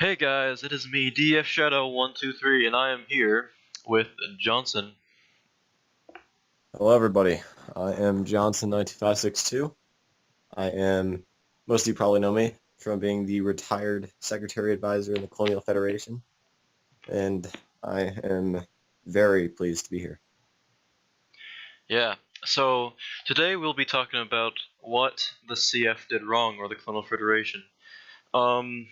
Hey guys, it is me, DF Shadow123, and I am here with Johnson. Hello, everybody. I am Johnson92562. Most of you probably know me from being the retired Secretary Advisor in the Coloniel Federation, and I am very pleased to be here. Yeah, so today we'll be talking about what the CF did wrong, or the Coloniel Federation. Um,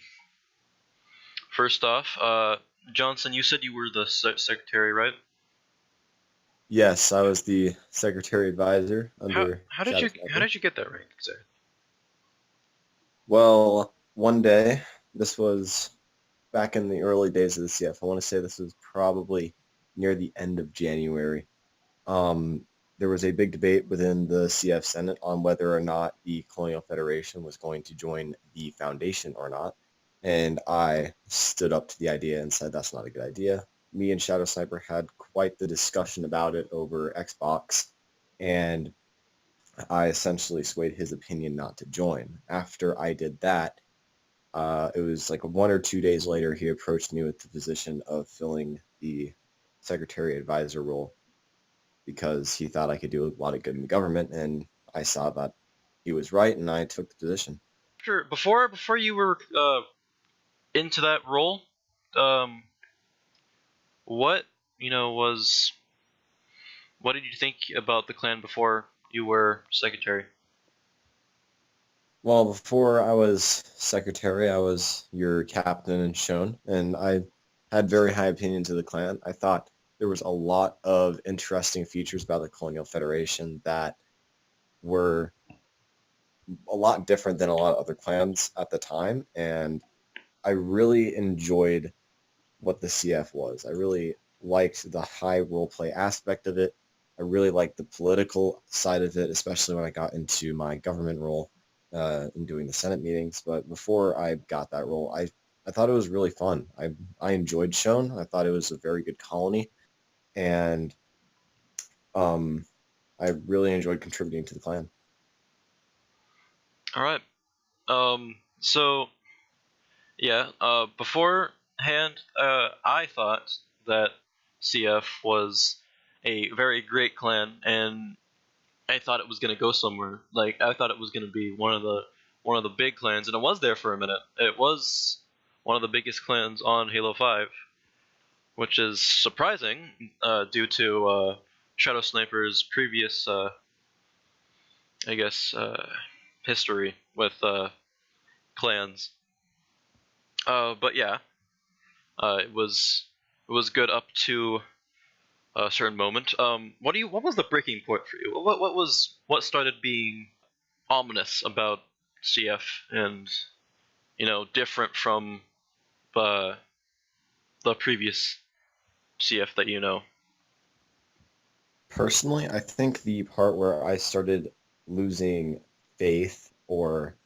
First off, Johnson, you said you were the secretary, right? Yes, I was the Secretary Advisor How under how did Shadow you how Sniper. did you get that rank, sir? Well, one day, this was back in the early days of the CF. I want to say this was probably near the end of January. Um, there was a big debate within the CF Senate on whether or not the Colonial Federation was going to join the Foundation or not. And I stood up to the idea and said that's not a good idea. Me and Shadow Sniper had quite the discussion about it over Xbox, and I essentially swayed his opinion not to join. After I did that, it was like 1 or 2 days later, he approached me with the position of filling the Secretary Advisor role because he thought I could do a lot of good in the government, and I saw that he was right, and I took the position. Before you were into that role, um, what was what did you think about the clan before you were secretary? Well, before I was secretary, I was your captain and shown, and I had very high opinions of the clan. I thought there was a lot of interesting features about the Colonial Federation that were a lot different than a lot of other clans at the time, and I really enjoyed what the CF was. I really liked the high roleplay aspect of it. I really liked the political side of it, especially when I got into my government role in doing the Senate meetings. But before I got that role, I thought it was really fun. I enjoyed Shone. I thought it was a very good colony, and um, I really enjoyed contributing to the clan. All right. So yeah, beforehand, I thought that CF was a very great clan, and I thought it was gonna go somewhere. Like I thought it was gonna be one of the big clans, and it was there for a minute. It was one of the biggest clans on Halo 5, which is surprising due to Shadow Sniper's previous, I guess, history with clans. But yeah, it was good up to a certain moment. What was the breaking point for you? What started being ominous about CF and different from uh, the previous CF that you know? Personally, I think the part where I started losing faith or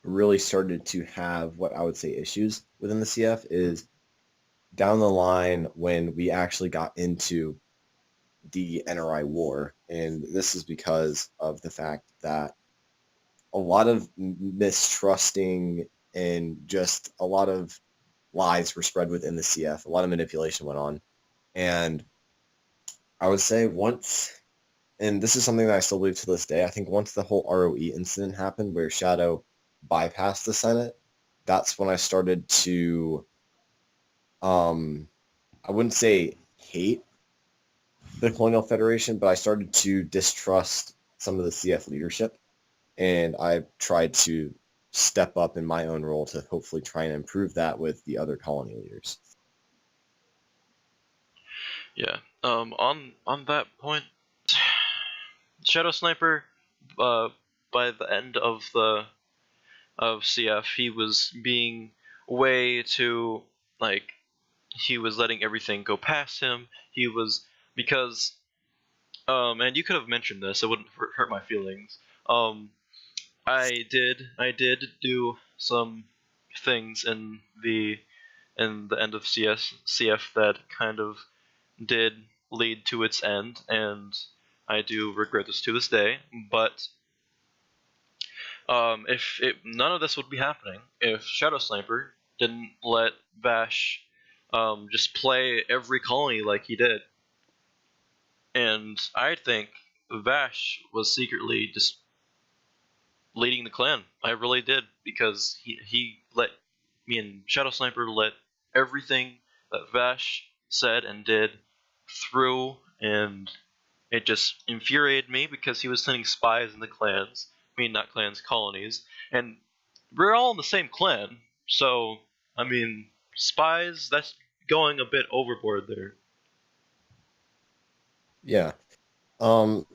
really started to have what I would say issues within the CF is down the line when we actually got into the NRI war. And this is because of the fact that a lot of mistrusting and just a lot of lies were spread within the CF. A lot of manipulation went on. And I would say once, and this is something that I still believe to this day, I think once the whole ROE incident happened where Shadow bypassed the Senate, that's when I started to um, I wouldn't say hate the Colonial Federation, but I started to distrust some of the CF leadership, and I tried to step up in my own role to hopefully try and improve that with the other colony leaders. Yeah. On that point, Shadow Sniper, uh, by the end of CF, he was being way too like he was letting everything go past him. He was because and you could have mentioned this. It wouldn't hurt my feelings. I did do some things in the end of CF that kind of did lead to its end, and I do regret this to this day. But if none of this would be happening if Shadow Sniper didn't let Vash just play every colony like he did. And I think Vash was secretly just leading the clan. I really did, because he let me and Shadow Sniper let everything that Vash said and did through, and it just infuriated me because he was sending spies in the clans. I mean, not clans, colonies, and we're all in the same clan. So, I mean, spies, that's going a bit overboard there. Yeah. Um,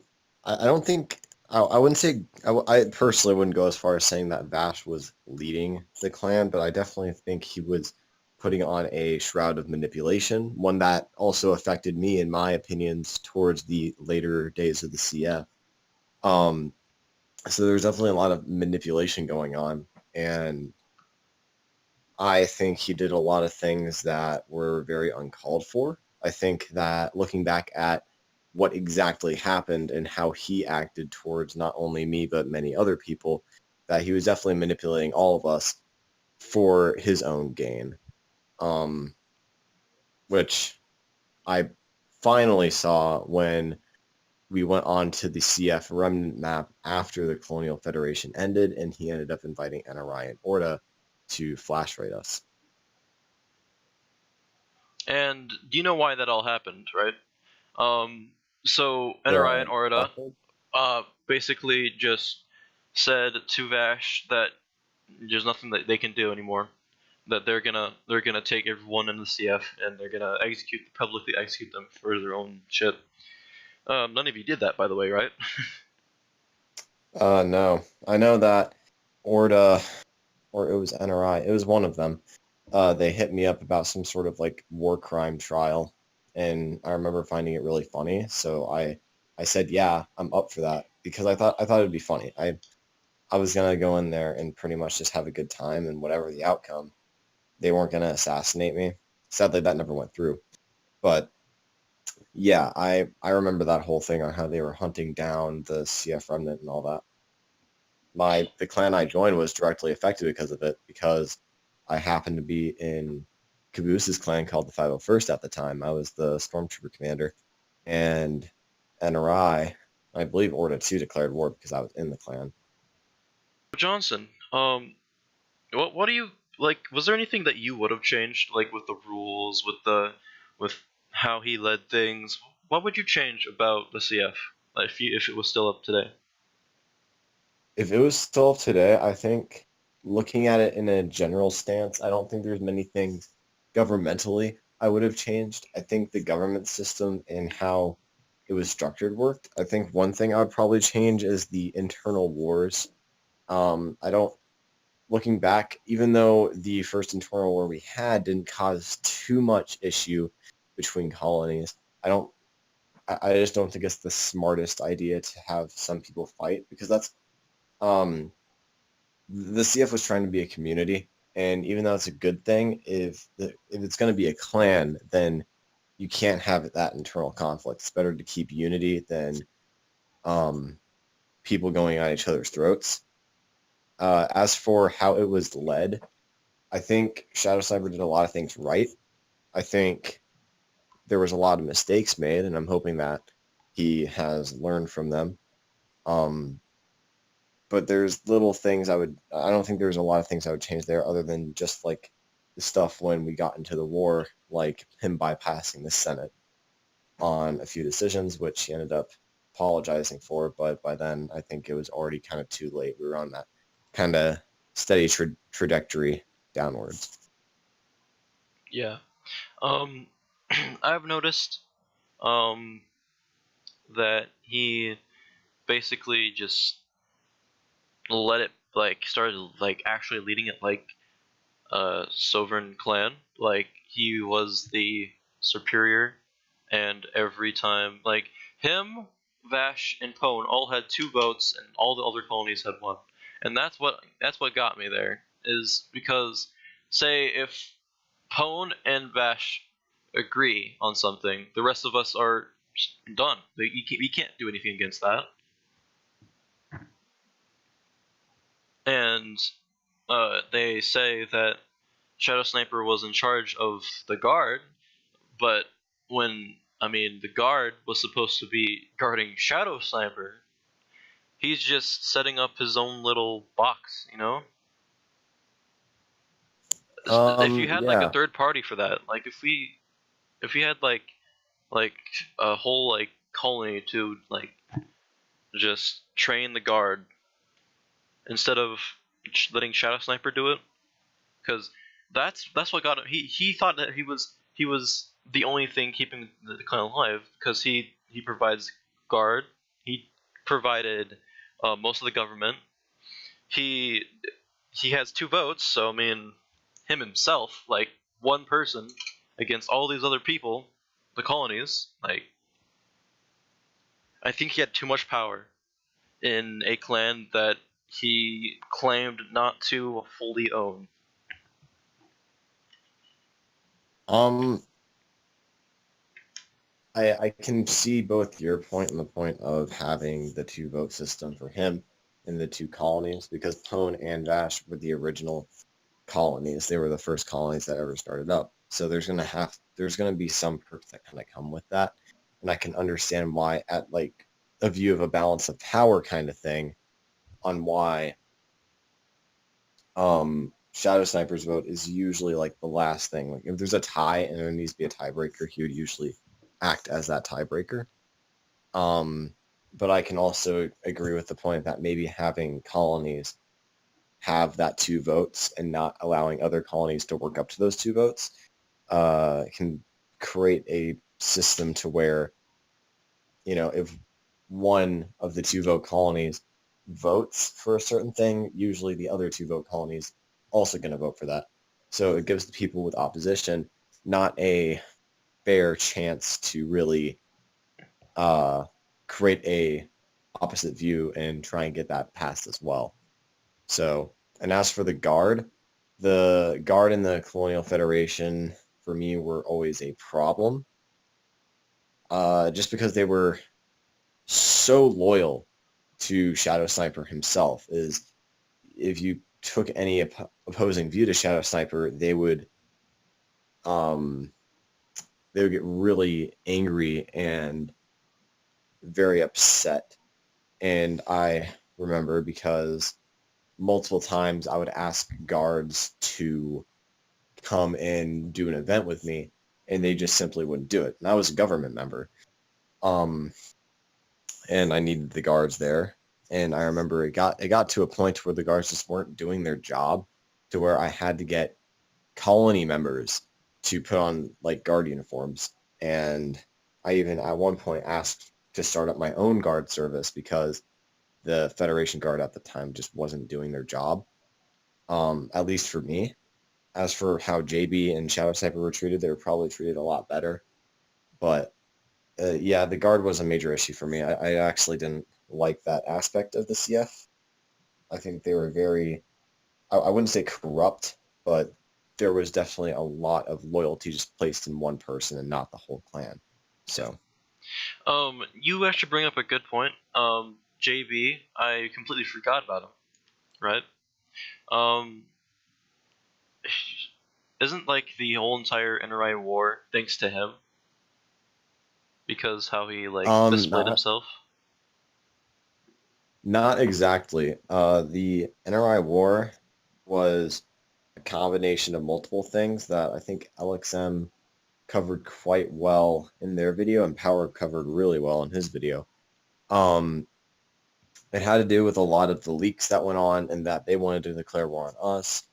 I don't think I wouldn't say I personally wouldn't go as far as saying that Vash was leading the clan, but I definitely think he was putting on a shroud of manipulation, one that also affected me in my opinions towards the later days of the CF. Um, so there's definitely a lot of manipulation going on, and I think he did a lot of things that were very uncalled for. I think that looking back at what exactly happened and how he acted towards not only me but many other people, that he was definitely manipulating all of us for his own gain. Um, which I finally saw when we went on to the CF remnant map after the Colonial Federation ended, and he ended up inviting NRI and Orta to flash raid us. And do you know why that all happened, right? So NRI and The Orta basically just said to Vash that there's nothing that they can do anymore. That they're gonna take everyone in the CF and they're gonna publicly execute them for their own shit. None of you did that, by the way, right? No. I know that Orta, or it was NRI, it was one of them. They hit me up about some sort of like war crime trial, and I remember finding it really funny. So I said, yeah, I'm up for that because I thought it'd be funny. I was gonna go in there and pretty much just have a good time, and whatever the outcome, they weren't gonna assassinate me. Sadly, that never went through. But yeah, I remember that whole thing on how they were hunting down the CF remnant and all that. The clan I joined was directly affected because of it, because I happened to be in Caboose's clan called the 501st at the time. I was the stormtrooper commander, and NRI, I believe Orta 2 declared war because I was in the clan. Johnson, what do you like? Was there anything that you would have changed, like with the rules, with how he led things? What would you change about the CF if it was still up today? If it was still up today, I think looking at it in a general stance, I don't think there's many things governmentally I would have changed. I think the government system and how it was structured worked. I think one thing I would probably change is the internal wars. I don't, looking back, even though the first internal war we had didn't cause too much issue between colonies, I don't, I just don't think it's the smartest idea to have some people fight because um, the CF was trying to be a community, and even though it's a good thing, if it's going to be a clan, then you can't have that internal conflict. It's better to keep unity than um, people going on each other's throats. As for how it was led, I think Shadow Sniper did a lot of things right. I think there was a lot of mistakes made, and I'm hoping that he has learned from them. Um, but there's little things I don't think there's a lot of things I would change there other than just like the stuff when we got into the war, like him bypassing the Senate on a few decisions, which he ended up apologizing for. But by then, I think it was already kind of too late. We were on that kind of steady trajectory downwards. Yeah. Um, I've noticed um that he basically just let it like started like actually leading it like a sovereign clan. Like he was the superior, and every time like him, Vash, and Pone all had 2 votes, and all the other colonies had 1. And that's what got me there is because say if Pone and Vash agree on something, the rest of us are done. We can't do anything against that. And they say that Shadow Sniper was in charge of the guard, but when the guard was supposed to be guarding Shadow Sniper, he's just setting up his own little box, you know? If you had like a Yeah. third party for that, like if we had like a whole like colony to like just train the guard instead of letting Shadow Sniper do it, because that's what got him. He thought that he was the only thing keeping the clan alive because he provides guard. He provided most of the government. He he has 2 votes, so him himself, like one person against all these other people, the colonies. Like I think he had too much power in a clan that he claimed not to fully own. Um, I can see both your point and the point of having the 2 vote system for him in the 2 colonies, because Pone and Vash were the original colonies. They were the first colonies that ever started up. So there's gonna be some perks that kind of come with that, and I can understand why, at like a view of a balance of power kind of thing, on why Shadow Sniper's vote is usually like the last thing. Like if there's a tie and there needs to be a tiebreaker, he would usually act as that tiebreaker. Um, but I can also agree with the point that maybe having colonies have that 2 votes and not allowing other colonies to work up to those 2 votes can create a system to where, if one of the 2 vote colonies votes for a certain thing, usually the other 2 vote colonies also going to vote for that. So it gives the people with opposition not a fair chance to really create a opposite view and try and get that passed as well. So, and as for the guard in the Colonial Federation for me were always a problem, just because they were so loyal to Shadow Sniper himself. Is if you took any opposing view to Shadow Sniper, um, they would get really angry and very upset. And I remember because multiple times I would ask guards to come and do an event with me, and they just simply wouldn't do it. And I was a government member, and I needed the guards there. And I remember it got to a point where the guards just weren't doing their job, to where I had to get colony members to put on like guard uniforms. And I even at one point asked to start up my own guard service because the Federation Guard at the time just wasn't doing their job, at least for me. As for how JB and Shadow Sniper were treated, they were probably treated a lot better. But yeah, the guard was a major issue for me. I actually didn't like that aspect of the CF. I think they were very, I wouldn't say corrupt, but there was definitely a lot of loyalty just placed in one person and not the whole clan. So, You actually bring up a good point. JB, I completely forgot about him. Right? Um, isn't like the whole entire NRI war thanks to him because how he like displayed not himself? not exactly. The NRI war was a combination of multiple things that I think LXM covered quite well in their video, and Power covered really well in his video. Um, it had to do with a lot of the leaks that went on, and that they wanted to declare war on us.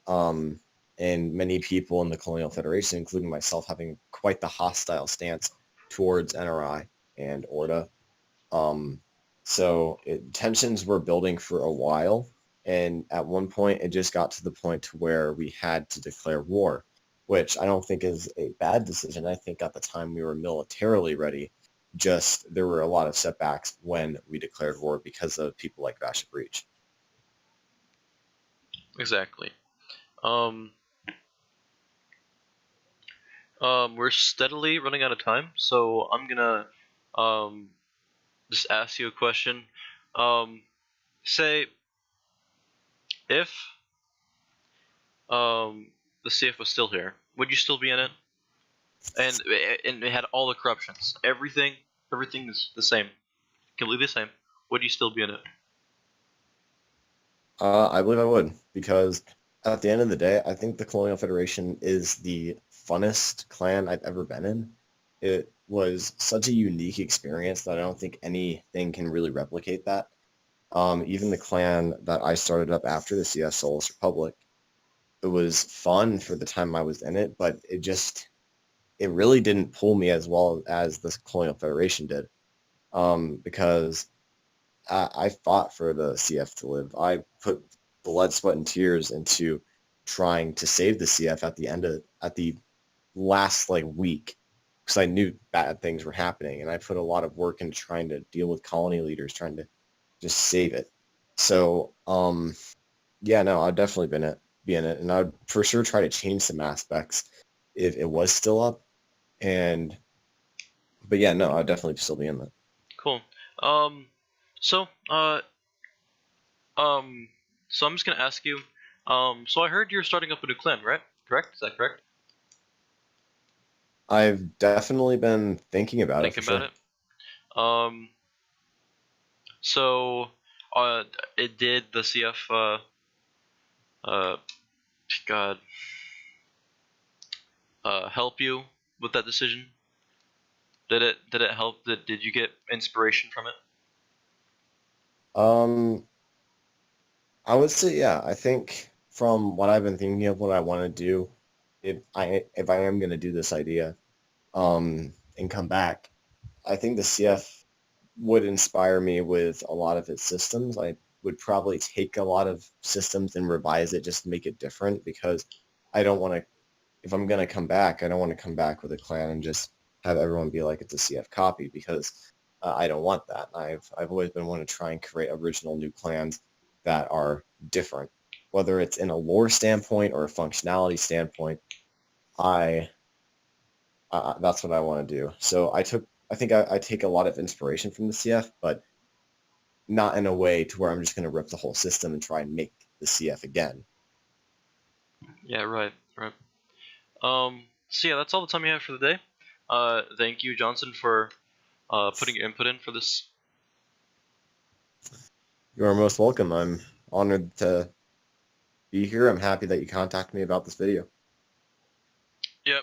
Um, and many people in the Colonial Federation, including myself, having quite the hostile stance towards NRI and Orda. Um, tensions were building for a while, and at one point it just got to the point to where we had to declare war, which I don't think is a bad decision. I think at the time we were militarily ready. Just there were a lot of setbacks when we declared war because of people like Vasha Breach. Exactly. Um, we're steadily running out of time, so I'm gonna um just ask you a question. Um, say if um the CF was still here, would you still be in it? And it had all the corruptions. Everything is the same, completely the same. Would you still be in it? I believe I would, because at the end of the day, I think the Colonial Federation is the funnest clan I've ever been in. It was such a unique experience that I don't think anything can really replicate that. Even the clan that I started up after the CS Souls Republic, it was fun for the time I was in it, but it really didn't pull me as well as the Colonial Federation did. Because I fought for the CF to live. I put blood, sweat, and tears into trying to save the CF at the last like week, because I knew bad things were happening, and I put a lot of work into trying to deal with colony leaders, trying to just save it. So, yeah, no, I'd definitely be in it, and I'd for sure try to change some aspects if it was still up. And but yeah, no, I'd definitely still be in that. Cool. Um, so uh, so I'm just gonna ask you. So I heard you're starting up a new clan, right? Correct? Is that correct? I've definitely been thinking about it for Thinking about sure. it. Um, so it did the CF uh God help you with that decision? Did it help? Did you get inspiration from it? Um, I would say, yeah, I think from what I've been thinking of what I want to do, if I am going to do this idea, and come back, I think the CF would inspire me with a lot of its systems. I would probably take a lot of systems and revise it just to make it different, because I don't want to, if I'm going to come back, I don't want to come back with a clan and just have everyone be like it's a CF copy, because I don't want that. I've always been wanting to try and create original new clans that are different, whether it's in a lore standpoint or a functionality standpoint. I That's what I want to do. So I think I take a lot of inspiration from the CF, but not in a way to where I'm just going to rip the whole system and try and make the CF again. Yeah, right, right. So yeah, that's all the time we have for the day. Thank you, Johnson, for putting your input in for this. You are most welcome. I'm honored to be here. I'm happy that you contacted me about this video. Yep.